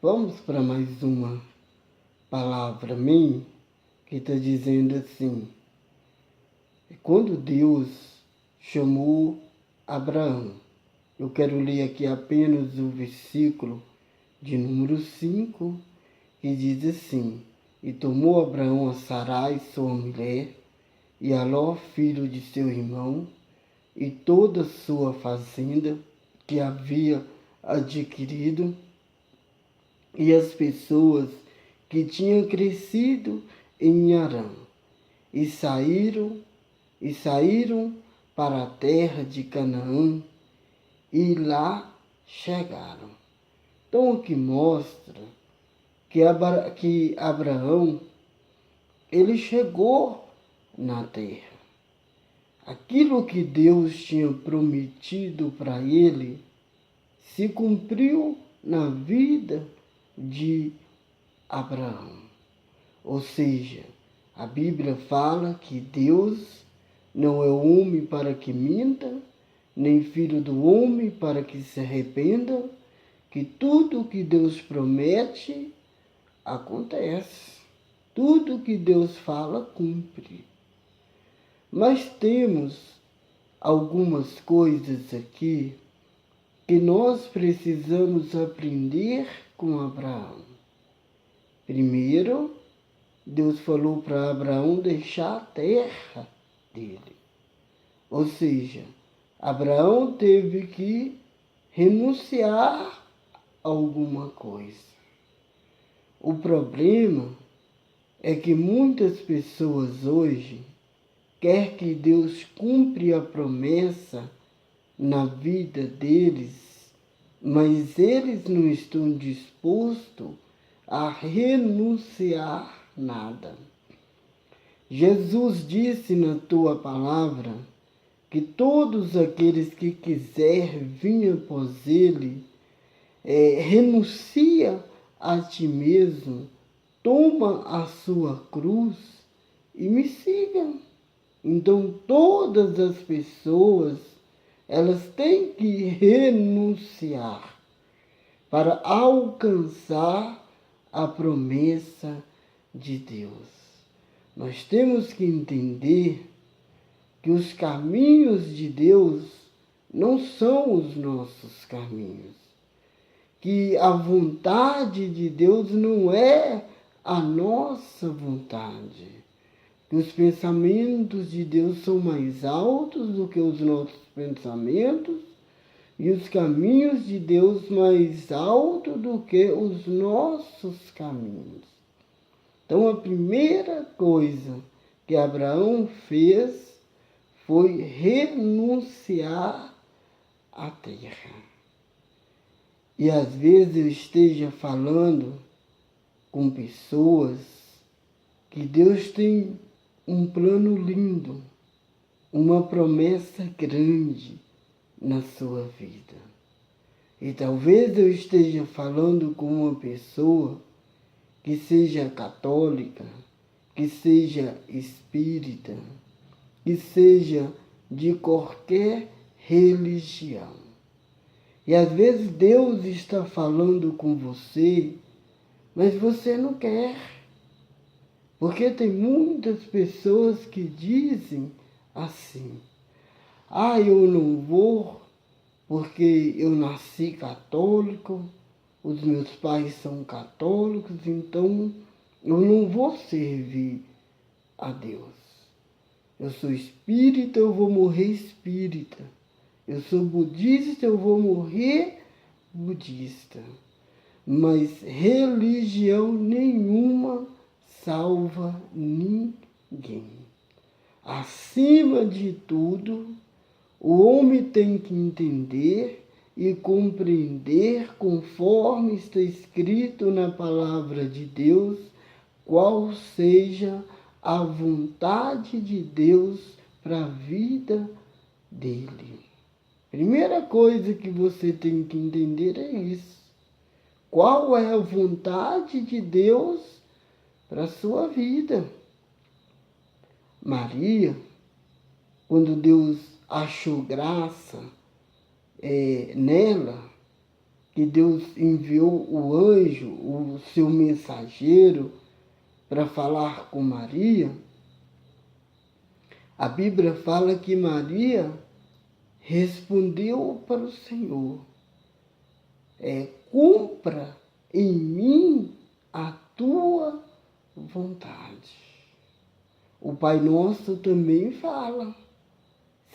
Vamos para mais uma palavra minha que está dizendo assim: quando Deus chamou Abraão, eu quero ler aqui apenas o versículo de número 5, que diz assim: e tomou Abraão a Sarai, sua mulher, e a Ló, filho de seu irmão, e toda a sua fazenda que havia adquirido, e as pessoas que tinham crescido em Harã, e saíram para a terra de Canaã, e lá chegaram. Então aqui mostra que Abraão, ele chegou na terra. Aquilo que Deus tinha prometido para ele se cumpriu na vida de Abraão. Ou seja, a Bíblia fala que Deus não é homem para que minta, nem filho do homem para que se arrependa, que tudo que Deus promete acontece. Tudo que Deus fala cumpre. Mas temos algumas coisas aqui que nós precisamos aprender com Abraão. Primeiro, Deus falou para Abraão deixar a terra dele. Ou seja, Abraão teve que renunciar a alguma coisa. O problema é que muitas pessoas hoje querem que Deus cumpra a promessa na vida deles, mas eles não estão dispostos a renunciar nada. Jesus disse na tua palavra que todos aqueles que quiser vir após ele, renuncia a ti mesmo, toma a sua cruz e me siga. Então todas as pessoas, elas têm que renunciar para alcançar a promessa de Deus. Nós temos que entender que os caminhos de Deus não são os nossos caminhos. Que a vontade de Deus não é a nossa vontade. Que os pensamentos de Deus são mais altos do que os nossos pensamentos e os caminhos de Deus mais altos do que os nossos caminhos. Então a primeira coisa que Abraão fez foi renunciar à terra. E às vezes eu esteja falando com pessoas que Deus tem um plano lindo, uma promessa grande na sua vida. E talvez eu esteja falando com uma pessoa que seja católica, que seja espírita, que seja de qualquer religião. E às vezes Deus está falando com você, mas você não quer. Porque tem muitas pessoas que dizem assim: eu não vou porque eu nasci católico, os meus pais são católicos, então eu não vou servir a Deus. Eu sou espírita, eu vou morrer espírita. Eu sou budista, eu vou morrer budista. Mas religião nenhuma salva ninguém. Acima de tudo, o homem tem que entender e compreender, conforme está escrito na palavra de Deus, qual seja a vontade de Deus para a vida dele. Primeira coisa que você tem que entender é isso. Qual é a vontade de Deus para a sua vida? Maria, quando Deus achou graça nela, que Deus enviou o anjo, o seu mensageiro, para falar com Maria, a Bíblia fala que Maria respondeu para o Senhor: cumpra em mim a tua vontade. O Pai Nosso também fala: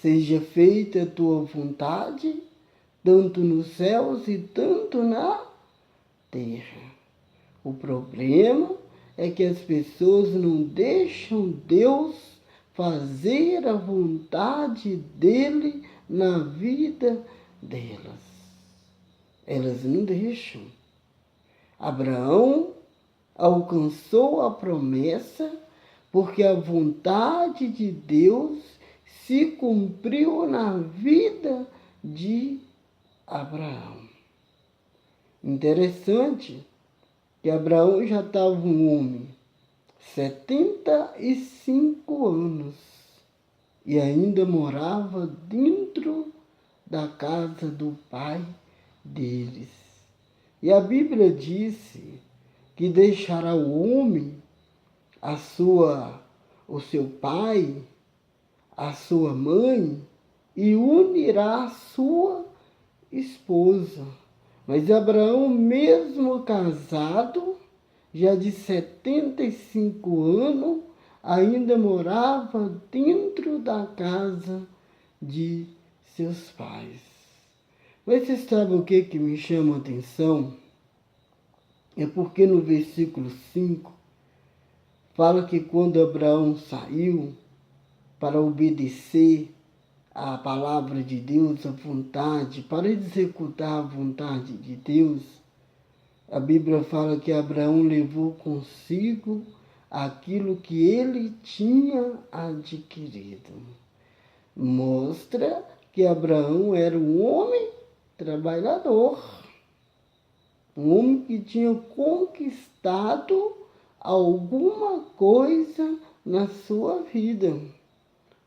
seja feita a tua vontade, tanto nos céus e tanto na terra. O problema é que as pessoas não deixam Deus fazer a vontade dele na vida delas. Elas não deixam. Abraão alcançou a promessa porque a vontade de Deus se cumpriu na vida de Abraão. Interessante que Abraão já estava um homem, 75 anos, e ainda morava dentro da casa do pai deles. E a Bíblia disse que deixará o homem o seu pai, a sua mãe, e unirá a sua esposa. Mas Abraão, mesmo casado, já de 75 anos, ainda morava dentro da casa de seus pais. Mas você sabe o que me chama a atenção? É porque no versículo 5 fala que quando Abraão saiu para obedecer a palavra de Deus, a vontade, para executar a vontade de Deus, a Bíblia fala que Abraão levou consigo aquilo que ele tinha adquirido. Mostra que Abraão era um homem trabalhador, um homem que tinha conquistado alguma coisa na sua vida,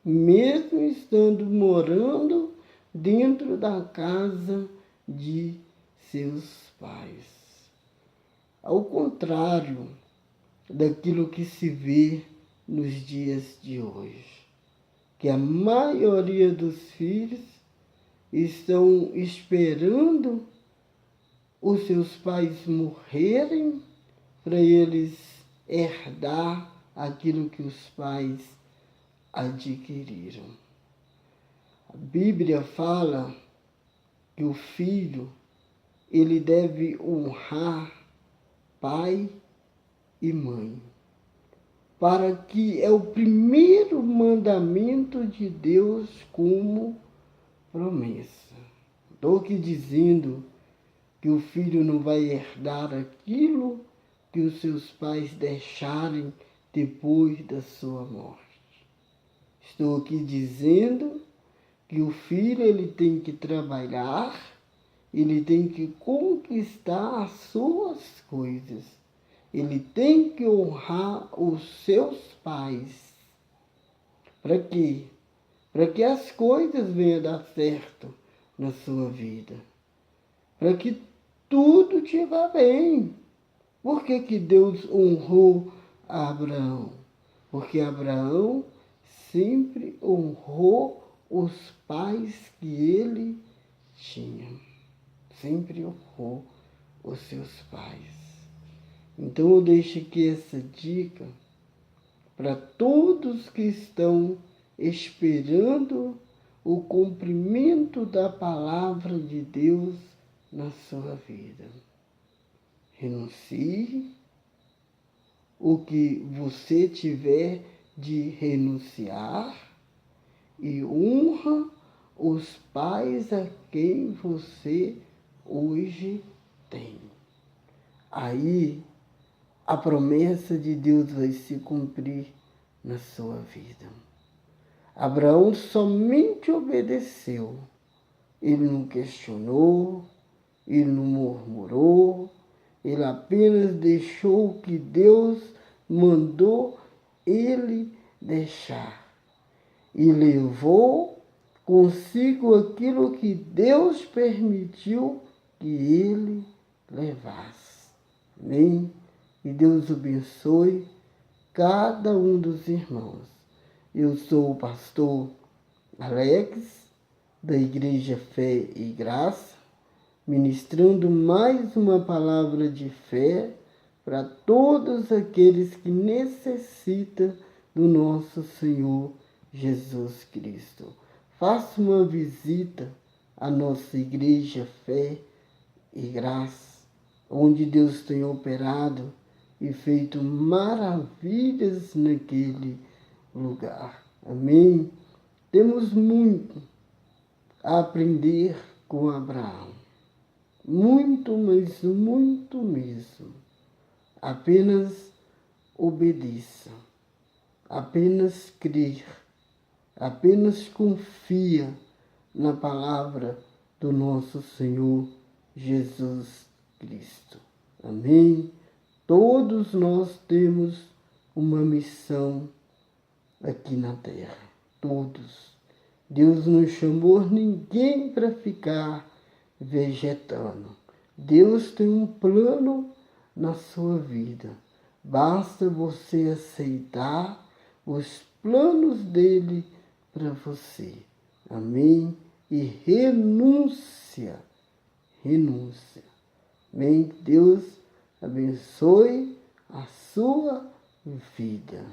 mesmo estando morando dentro da casa de seus pais. Ao contrário daquilo que se vê nos dias de hoje, que a maioria dos filhos estão esperando os seus pais morrerem para eles herdar aquilo que os pais adquiriram. A Bíblia fala que o filho, ele deve honrar pai e mãe, para que é o primeiro mandamento de Deus como promessa. Estou aqui dizendo que o filho não vai herdar aquilo que os seus pais deixarem depois da sua morte. Estou aqui dizendo que o filho ele tem que trabalhar, ele tem que conquistar as suas coisas, ele tem que honrar os seus pais. Para quê? Para que as coisas venham a dar certo na sua vida, para que tudo estiver bem. Por que Deus honrou a Abraão? Porque Abraão sempre honrou os pais que ele tinha. Sempre honrou os seus pais. Então eu deixo aqui essa dica para todos que estão esperando o cumprimento da palavra de Deus na sua vida. Renuncie o que você tiver de renunciar e honra os pais a quem você hoje tem. Aí a promessa de Deus vai se cumprir na sua vida. Abraão somente obedeceu. Ele não questionou, ele não murmurou, ele apenas deixou o que Deus mandou ele deixar. E levou consigo aquilo que Deus permitiu que ele levasse. Amém? E Deus abençoe cada um dos irmãos. Eu sou o pastor Alex, da Igreja Fé e Graça, ministrando mais uma palavra de fé para todos aqueles que necessitam do nosso Senhor Jesus Cristo. Faça uma visita à nossa Igreja Fé e Graça, onde Deus tem operado e feito maravilhas naquele lugar. Amém? Temos muito a aprender com Abraão. Muito, mas muito mesmo. Apenas obedeça. Apenas crer. Apenas confia na palavra do nosso Senhor Jesus Cristo. Amém? Todos nós temos uma missão aqui na terra. Todos. Deus não chamou ninguém para ficar vegetando. Deus tem um plano na sua vida. Basta você aceitar os planos dele para você. Amém? E renúncia. Renúncia. Amém? Deus abençoe a sua vida.